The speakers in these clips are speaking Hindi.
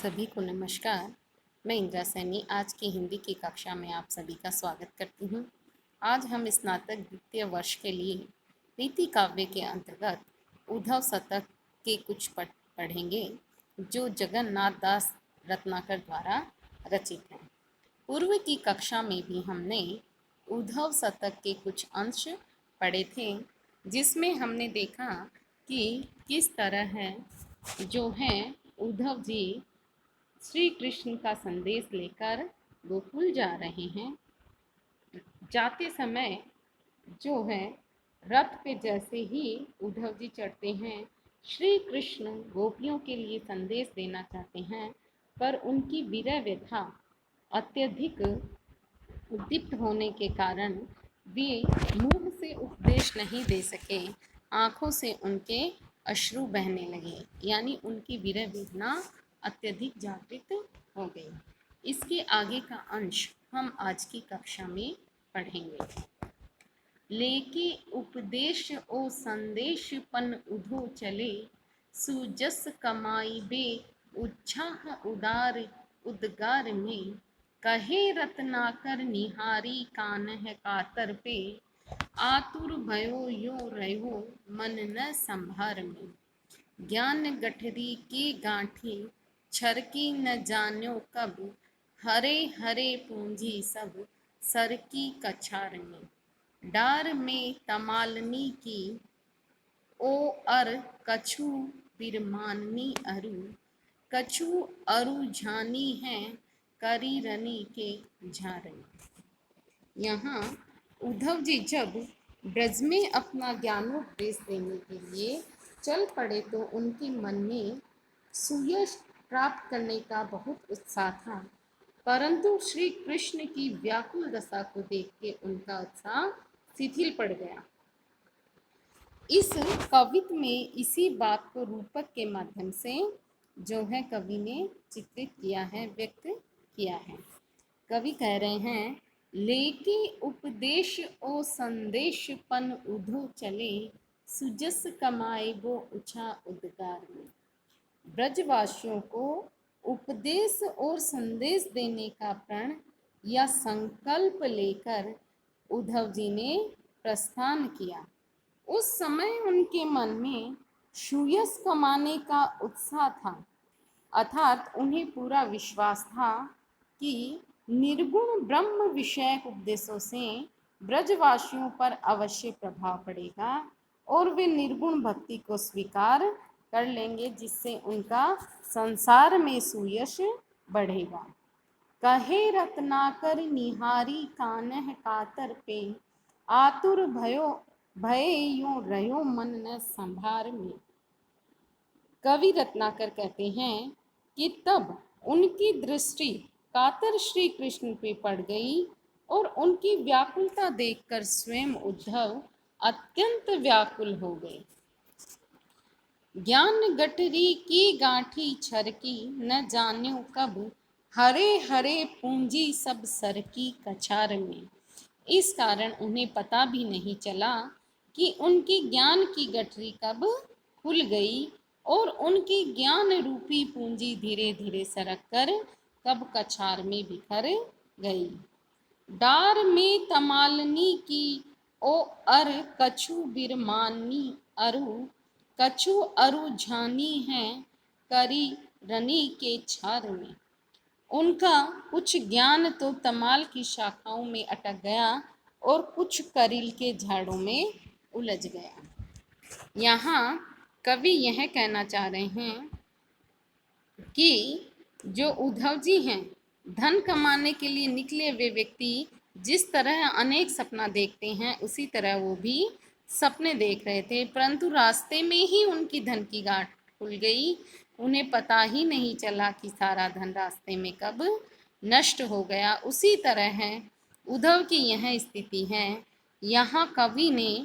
सभी को नमस्कार। मैं इंदिरा सैनी आज की हिंदी की कक्षा में आप सभी का स्वागत करती हूँ। आज हम स्नातक द्वितीय वर्ष के लिए रीति काव्य के अंतर्गत उद्धव शतक के कुछ पढ़ेंगे जो जगन्नाथ दास रत्नाकर द्वारा रचित हैं। पूर्व की कक्षा में भी हमने उद्धव शतक के कुछ अंश पढ़े थे, जिसमें हमने देखा कि किस तरह है जो है उद्धव जी श्री कृष्ण का संदेश लेकर गोकुल जा रहे हैं। जाते समय जो है रथ पे जैसे ही उद्धव जी चढ़ते हैं, श्री कृष्ण गोपियों के लिए संदेश देना चाहते हैं, पर उनकी विरह व्यथा अत्यधिक उद्दीप्त होने के कारण वे मुंह से उपदेश नहीं दे सके। आंखों से उनके अश्रु बहने लगे, यानी उनकी विरह वेदना अत्यधिक जागृत हो गई। इसके आगे का अंश हम आज की कक्षा में पढ़ेंगे। लेके उपदेश ओ संदेश पन उधो चले, सुजस कमाई बे उत्साह उदार उद्गार में, कहे रत्नाकर निहारी कानह कातर पे, आतुर भयो यो रहो मन न संभार में, ज्ञान गठरी की गांठी छरकी न जान्यो कब, हरे हरे पूंजी सब सर की कछार में, डार में तमालनी की ओ अर कछु बिरमाननी अरु, कछु अरु झानी है करी रनी के झारन। यहाँ उद्धव जी जब ब्रज में अपना ज्ञानोपदेश देने के लिए चल पड़े तो उनके मन में सुयश प्राप्त करने का बहुत उत्साह था, परंतु श्री कृष्ण की व्याकुल दशा को देख के उनका उत्साह शिथिल पड़ गया। इस कवित्व में इसी बात को रूपक के माध्यम से जो है कवि ने चित्रित किया है, व्यक्त किया है। कवि कह रहे हैं, लेके उपदेश ओ संदेश पन उधो चले, सुजस कमाए वो उछा उद्गार में। ब्रजवासियों को उपदेश और संदेश देने का प्रण या संकल्प लेकर उद्धव जी ने प्रस्थान किया। उस समय उनके मन में सुयश कमाने का उत्साह था, अर्थात उन्हें पूरा विश्वास था कि निर्गुण ब्रह्म विषयक उपदेशों से ब्रजवासियों पर अवश्य प्रभाव पड़ेगा और वे निर्गुण भक्ति को स्वीकार कर लेंगे, जिससे उनका संसार में सुयश बढ़ेगा। कहे रत्नाकर निहारी कानह कातर पे, आतुर भयो भय यो रहो मन न संभार में। कवि रत्नाकर कहते हैं कि तब उनकी दृष्टि कातर श्री कृष्ण पे पड़ गई और उनकी व्याकुलता देखकर स्वयं उद्धव अत्यंत व्याकुल हो गए। ज्ञान गठरी की गांठी छरकी न जान्यो कब, हरे हरे पूंजी सब सर की कछार में। इस कारण उन्हें पता भी नहीं चला कि उनकी ज्ञान की गठरी कब खुल गई और उनकी ज्ञान रूपी पूंजी धीरे धीरे सरक कर कब कछार में बिखर गई। डार में तमालनी की ओ अर कछु बिरमानी अरु, कछु अरु झानी है करी रनी के छार में। उनका कुछ ज्ञान तो तमाल की शाखाओं में अटक गया और कुछ करील के झाड़ों में उलझ गया। यहाँ कवि यह कहना चाह रहे हैं कि जो उद्धव जी हैं, धन कमाने के लिए निकले वे व्यक्ति जिस तरह अनेक सपना देखते हैं, उसी तरह वो भी सपने देख रहे थे, परंतु रास्ते में ही उनकी धन की गांठ खुल गई। उन्हें पता ही नहीं चला कि सारा धन रास्ते में कब नष्ट हो गया। उसी तरह है उद्धव की यह स्थिति है। यहाँ कवि ने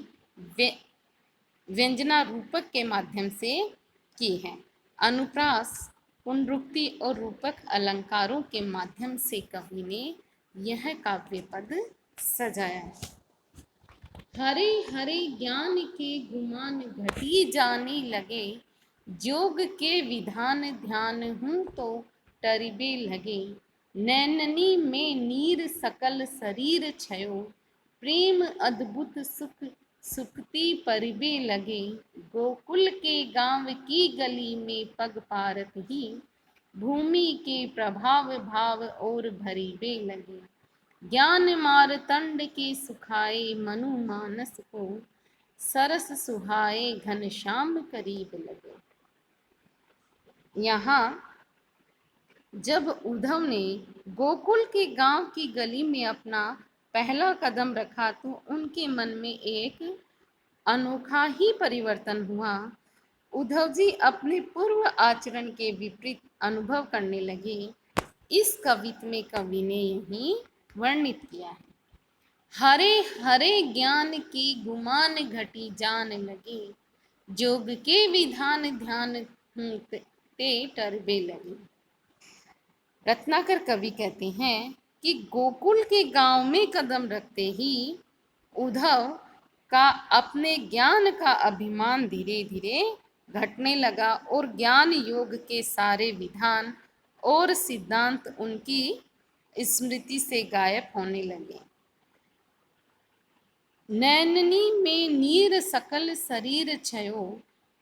व्यंजना रूपक के माध्यम से की है। अनुप्रास, पुनरुक्ति और रूपक अलंकारों के माध्यम से कवि ने यह काव्य पद सजाया है। हरे हरे ज्ञान के गुमान घटी जाने लगे, जोग के विधान ध्यान हूँ तो टरिबे लगे। नैननी में नीर सकल शरीर छयो, प्रेम अद्भुत सुख सुखती परिबे लगे। गोकुल के गांव की गली में पग पारत ही, भूमि के प्रभाव भाव और भरीबे लगे। ज्ञान मारतंड के सुखाए मनु मानस को, सरस सुहाए घनश्याम करीब लगे। यहाँ जब उद्धव ने गोकुल के गांव की गली में अपना पहला कदम रखा तो उनके मन में एक अनोखा ही परिवर्तन हुआ। उद्धव जी अपने पूर्व आचरण के विपरीत अनुभव करने लगे। इस कविता में कवि ने यही वर्णित किया है। हरे हरे ज्ञान की गुमान घटी जान लगे, जोग के विधान ध्यान ते टरबे लगे। रत्नाकर कवि कहते हैं कि गोकुल के गांव में कदम रखते ही उद्धव का अपने ज्ञान का अभिमान धीरे धीरे घटने लगा और ज्ञान योग के सारे विधान और सिद्धांत उनकी स्मृति से गायब होने लगे। नैननी में नीर सकल शरीर छयो,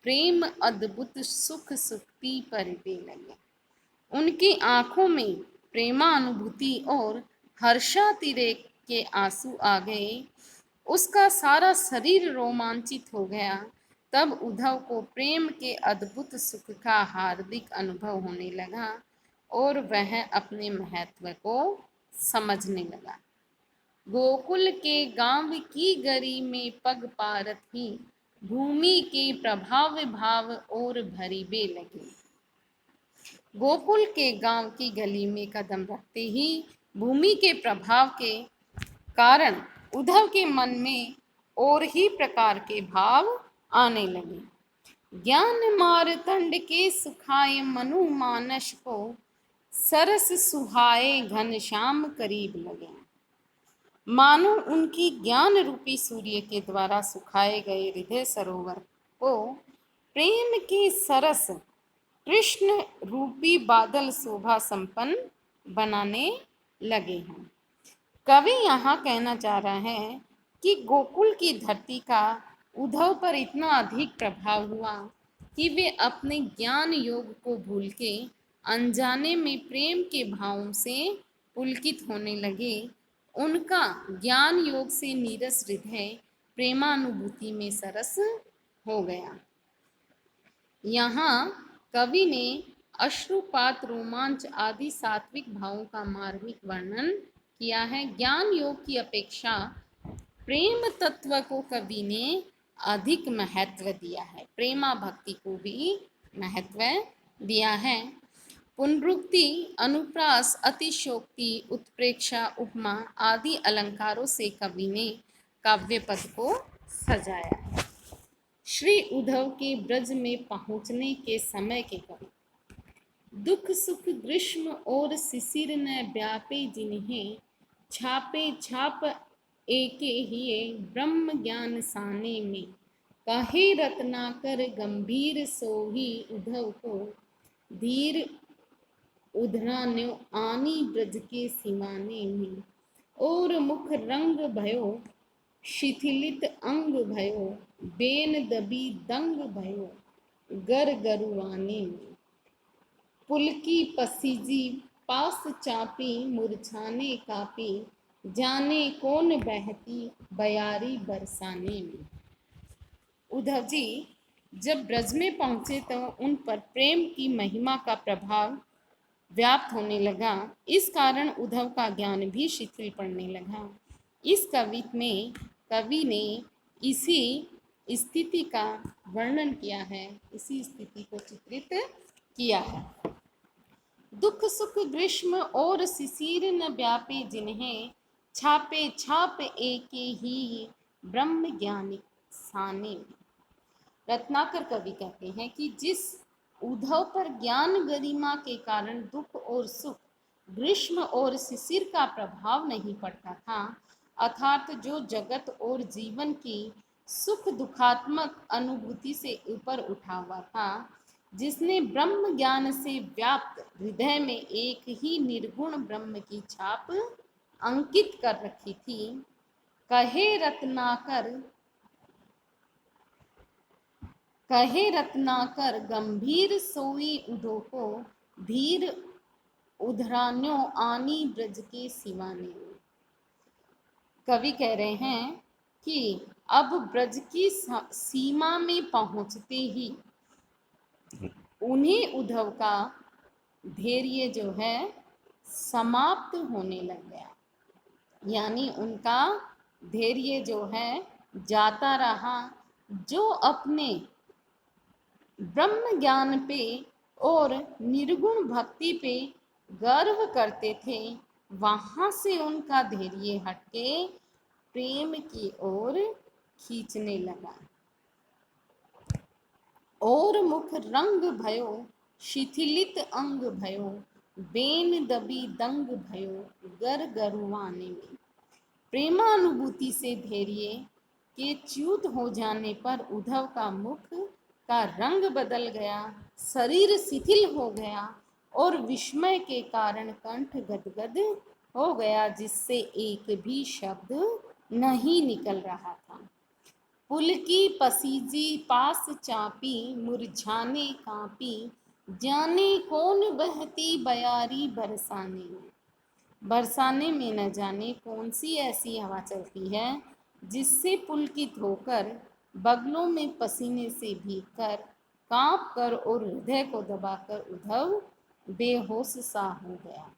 प्रेम अद्भुत सुख सुक्ति परिबे लगे। उनकी आंखों में प्रेमानुभूति और हर्षातिरेक के आंसू आ गए। उसका सारा शरीर रोमांचित हो गया। तब उद्धव को प्रेम के अद्भुत सुख का हार्दिक अनुभव होने लगा और वह अपने महत्व को समझने लगा। गोकुल के गांव की गली में पग पारत ही, भूमि के प्रभाव भाव और भरीबे लगे। गोकुल के गांव की गली में कदम रखते ही भूमि के प्रभाव के कारण उद्धव के मन में और ही प्रकार के भाव आने लगे। ज्ञान मारतंड के सुखाए मनु मानस को, सरस सुहाए घनश्याम करीब लगे। मानो उनकी ज्ञान रूपी सूर्य के द्वारा सुखाए गए हृदय सरोवर को प्रेम के सरस कृष्ण रूपी बादल शोभा संपन्न बनाने लगे हैं। कवि यहाँ कहना चाह रहा है कि गोकुल की धरती का उद्धव पर इतना अधिक प्रभाव हुआ कि वे अपने ज्ञान योग को भूल के अनजाने में प्रेम के भावों से पुलकित होने लगे। उनका ज्ञान योग से नीरस हृदय प्रेमानुभूति में सरस हो गया। यहाँ कवि ने अश्रुपात, रोमांच आदि सात्विक भावों का मार्मिक वर्णन किया है। ज्ञान योग की अपेक्षा प्रेम तत्व को कवि ने अधिक महत्व दिया है, प्रेमा भक्ति को भी महत्व दिया है। पुनरुक्ति, अनुप्रास, अतिशोक्ति, उत्प्रेक्षा, उपमा आदि अलंकारों से कवि ने काव्य पद को सजाया है। श्री उद्धव के ब्रज में पहुंचने के समय के कवि। दुख सुख ग्रीष्म और शिशिर न व्यापे जिन्हें, छापे छाप एके हिये ब्रह्म ज्ञान साने में। कहे रत्नाकर गंभीर सोही उद्धव को, धीर उधरान्यो आनी ब्रज के सिमाने में। और मुख रंग भयो शिथिलित अंग भयो, बेन दबी दंग भयो गर गरुआने में। पुलकी पसीजी पास चापी मुरझाने कापी, जाने कौन बहती बयारी बरसाने में। उद्धव जी जब ब्रज में पहुंचे तो उन पर प्रेम की महिमा का प्रभाव व्याप्त होने लगा। इस कारण उद्धव का ज्ञान भी शिथिल पड़ने लगा। इस कविता में कवि ने इसी स्थिति का वर्णन किया है, इसी स्थिति को चित्रित किया है। दुख सुख ग्रीष्म और शिशिर न व्यापे जिन्हें, छापे छाप एके ही ब्रह्म ज्ञानी साने में। रत्नाकर कवि कहते हैं कि जिस उद्धव पर ज्ञान गरिमा के कारण दुख और सुख, ग्रीष्म और शिशिर का प्रभाव नहीं पड़ता था, अर्थात जो जगत और जीवन की सुख दुखात्मक अनुभूति से ऊपर उठा हुआ था, जिसने ब्रह्म ज्ञान से व्याप्त हृदय में एक ही निर्गुण ब्रह्म की छाप अंकित कर रखी थी। कहे रत्नाकर गंभीर सोई उधो को, धीर उधरान्यो आनी ब्रज के सिवाने। कवि कह रहे हैं कि अब ब्रज की सीमा में पहुंचते ही उन्हीं उद्धव का धैर्य जो है समाप्त होने लग गया, यानी उनका धैर्य जो है जाता रहा। जो अपने ब्रह्म ज्ञान पे और निर्गुण भक्ति पे गर्व करते थे, वहां से उनका धैर्य हटके प्रेम की ओर खींचने लगा। और मुख रंग भयो, शिथिलित अंग भयो, बेन दबी दंग भयो, गर गरुआने में। प्रेमानुभूति से धैर्य के च्युत हो जाने पर उद्धव का मुख का रंग बदल गया, शरीर शिथिल हो गया और विस्मय के कारण कंठ गदगद हो गया, जिससे एक भी शब्द नहीं निकल रहा था। पुल की पसीजी पास चापी, मुरझाने कांपी, जाने कौन बहती बयारी बरसाने में। बरसाने में न जाने कौन सी ऐसी हवा चलती है जिससे पुलकित होकर, बगलों में पसीने से भीगकर, कांप कर और हृदय को दबाकर उद्धव बेहोश सा हो गया।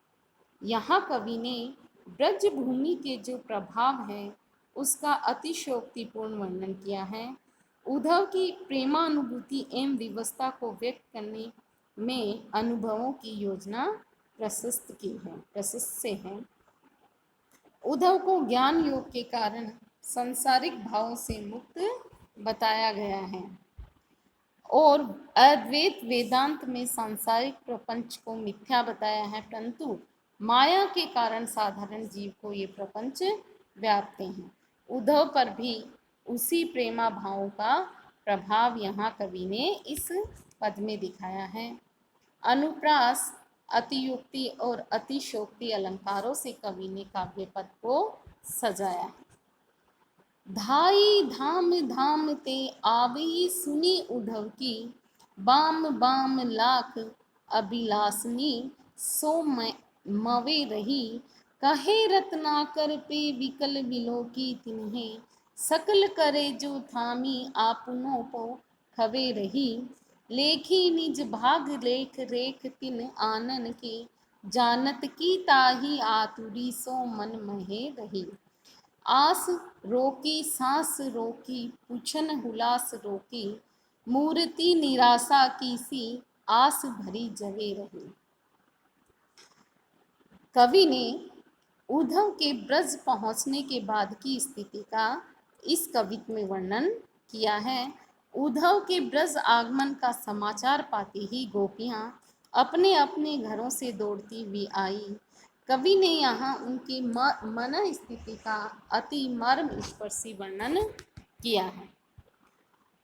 यहाँ कवि ने ब्रज भूमि के जो प्रभाव है उसका अतिशयोक्तिपूर्ण वर्णन किया है। उद्धव की प्रेमानुभूति एवं विवस्था को व्यक्त करने में अनुभवों की योजना प्रशस्त से है। उद्धव को ज्ञान योग के कारण सांसारिक भावों से मुक्त बताया गया है और अद्वैत वेदांत में सांसारिक प्रपंच को मिथ्या बताया है, परंतु माया के कारण साधारण जीव को ये प्रपंच व्यापते हैं। उद्धव पर भी उसी प्रेमा भावों का प्रभाव यहाँ कवि ने इस पद में दिखाया है। अनुप्रास, अतियुक्ति और अतिशोक्ति अलंकारों से कवि ने काव्य पद को सजाया है। धाई धाम धाम ते आवई सुनी उद्धव की, बाम बाम लाख अभिलाषनी सो मवे रही। कहे रत्नाकर पे विकल विलो की तिन्हें, सकल करे जो थामी आपनों को खवे रही। लेखी निज भाग लेख रेख तिन आनन के, जानत की ताही आतुरी सो मन महे रही। आस रोकी सांस रोकी, पूछन हुलास रोकी, मूर्ति निराशा की सी, आस भरी जगे रही। कवि ने उद्धव के ब्रज पहुंचने के बाद की स्थिति का इस कवित्व में वर्णन किया है। उद्धव के ब्रज आगमन का समाचार पाते ही गोपियां अपने अपने घरों से दौड़ती हुई आई। कवि ने यहाँ उनकी मन स्थिति का अति मर्म स्पर्शी वर्णन किया है।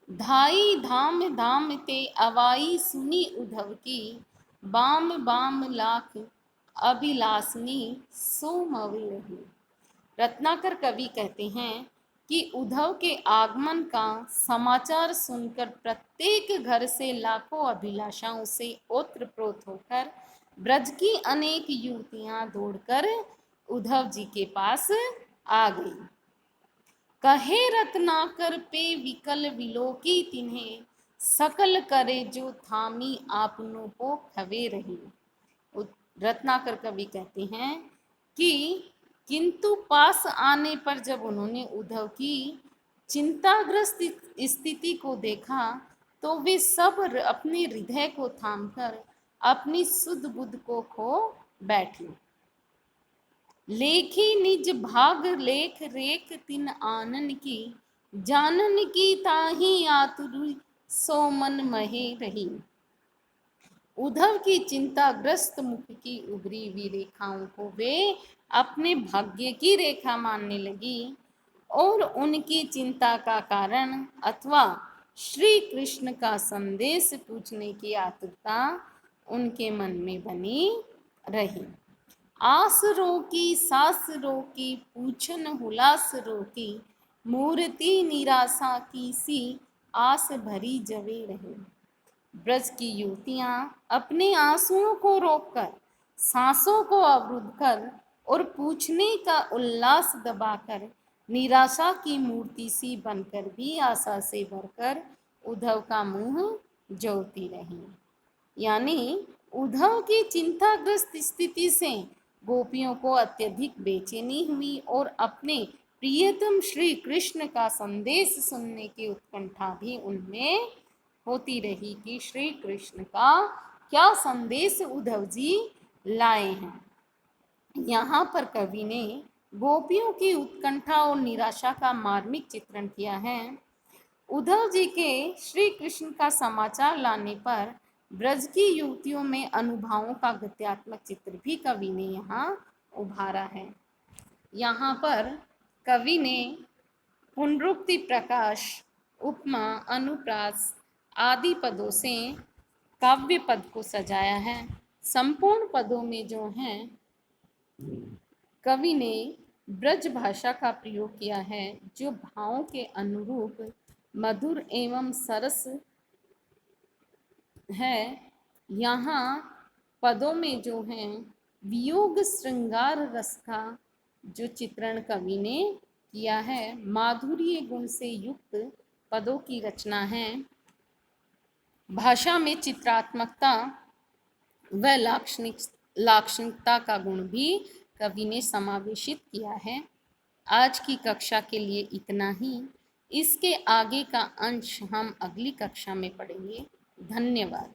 धाई धाम धाम ते अवाई सुनी उद्धव की, बाम बाम लाख अभिलाषनी सोमवे रही। रत्नाकर कवि कहते हैं कि उद्धव के आगमन का समाचार सुनकर प्रत्येक घर से लाखों अभिलाषाओं से ओतप्रोत होकर ब्रज की अनेक युवतियां दौड़कर उद्धव जी के पास आ गई। कहे रत्नाकर पे विकल विलोकी तिन्हें, सकल करे जो थामी आपनों को खवे रही। रत्नाकर कवि कहते हैं कि किंतु पास आने पर जब उन्होंने उद्धव की चिंताग्रस्त स्थिति को देखा तो वे सब अपने हृदय को थामकर अपनी सुध बुध को खो बैठी। लेखी निज भाग लेख रेख तिन आनन की, जानन की ताही आतुरी सो मन महे रही। उद्धव की चिंताग्रस्त मुख की उभरी हुई रेखाओं को वे अपने भाग्य की रेखा मानने लगी और उनकी चिंता का कारण अथवा श्री कृष्ण का संदेश पूछने की आतुरता उनके मन में बनी रही। आसरों की सासरों की पूछन हुलासरों की, मूर्ति निराशा की सी आस भरी जवे रही। ब्रज की युवतियां अपने आंसुओं को रोककर, सांसों को अवरुद्ध कर और पूछने का उल्लास दबाकर निराशा की मूर्ति सी बनकर भी आशा से भरकर उद्धव का मुंह जोती रही। यानी उद्धव की चिंताग्रस्त स्थिति से गोपियों को अत्यधिक बेचैनी हुई और अपने प्रियतम श्री कृष्ण का संदेश सुनने की उत्कंठा भी उनमें होती रही कि श्री कृष्ण का क्या संदेश उद्धव जी लाए हैं। यहाँ पर कवि ने गोपियों की उत्कंठा और निराशा का मार्मिक चित्रण किया है। उद्धव जी के श्री कृष्ण का समाचार लाने पर ब्रज की युवतियों में अनुभावों का गद्यात्मक चित्र भी कवि ने यहाँ उभारा है। यहाँ पर कवि ने पुनरुक्ति, प्रकाश, उपमा, अनुप्रास आदि पदों से काव्य पद को सजाया है। संपूर्ण पदों में जो हैं कवि ने ब्रज भाषा का प्रयोग किया है, जो भावों के अनुरूप मधुर एवं सरस है। यहाँ पदों में जो है वियोग श्रृंगार रस का जो चित्रण कवि ने किया है, माधुर्य गुण से युक्त पदों की रचना है। भाषा में चित्रात्मकता व लाक्षणिकता का गुण भी कवि ने समावेशित किया है। आज की कक्षा के लिए इतना ही। इसके आगे का अंश हम अगली कक्षा में पढ़ेंगे। धन्यवाद।